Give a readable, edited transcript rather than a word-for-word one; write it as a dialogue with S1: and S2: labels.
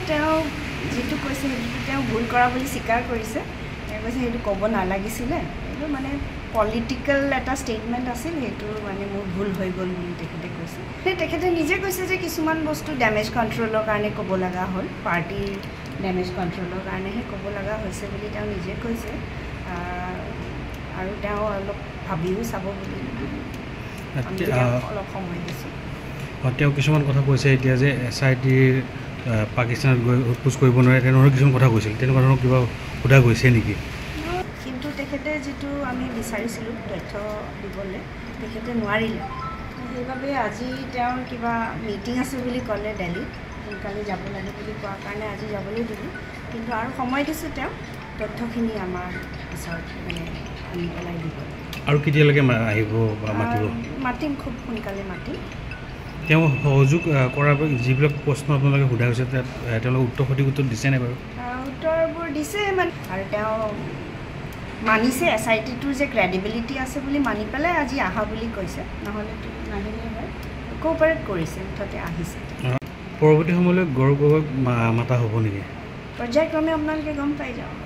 S1: তেওঁ যিটো কৈছে সেইটো তেওঁ ভুল কৰা বুলি স্বীকাৰ কৰিছে তেওঁ কৈছে সেইটো ক'ব নালাগিছিলে সেইটো মানে পলিটিকেল এটা ষ্টেটমেণ্ট আছিল সেইটো মানে মোৰ ভুল হৈ গ'ল বুলি তেখেতে কৈছে তেখেতে নিজে কৈছে যে কিছুমান বস্তু ডেমেজ কণ্ট্ৰলৰ কাৰণে ক'ব লগা হ'ল পাৰ্টিৰ ডেমেজ কণ্ট্ৰলৰ কাৰণেহে ক'ব লগা হৈছে বুলি তেওঁ নিজে কৈছে আৰু তেওঁ অলপ ভাবিও চাব বুলি অলপ সময় দিছোঁ
S2: তেওঁ কিছুমান কথা কৈছে এতিয়া যে SITৰ পাকিস্তানত গৈ সোধপোছ কৰিব নোৱাৰে তেনেধৰণৰ কিছুমান কথা কৈছিল তেনেকুৱা ধৰণৰ কিবা সোধা গৈছে নেকি
S1: কিন্তু তেখেতে যিটো আমি বিচাৰিছিলোঁ তথ্য দিবলৈ তেখেতে নোৱাৰিলে সেইবাবে আজি তেওঁৰ কিবা মিটিং আছে বুলি ক'লে দিল্লীত সোনকালে যাব লাগে বুলি কোৱাৰ কাৰণে আজি যাবলৈ দিলোঁ কিন্তু আৰু সময় দিছোঁ তেওঁ তথ্যখিনি আমাৰ ওচৰত মানে আনি পেলাই দিব
S2: আৰু কেতিয়ালৈকে আহিব বা
S1: মাতিম খুব সোনকালে মাতিম
S2: তেওঁ সহযোগ কৰাৰ যিবিলাক প্ৰশ্ন আপোনালোকে সোধা হৈছে তাত তেওঁলোকে সঠিক উত্তৰ দিছে নাই বাৰু
S1: উত্তৰবোৰ দিছে মানে আৰু তেওঁ মানিছে SITটোৰ যে ক্ৰেডিবিলিটি আছে বুলি মানি পেলাই আজি আহা বুলি কৈছে নহ'লেতো নাহিলে হয় কোঅপাৰেট কৰিছে মুঠতে আহিছে
S2: পৰৱৰ্তী সময়লৈ গৌৰৱ গগৈক মাতা হ'ব নেকি
S1: পৰ্যায়ক্ৰমে আপোনালোকে গম পাই যাওক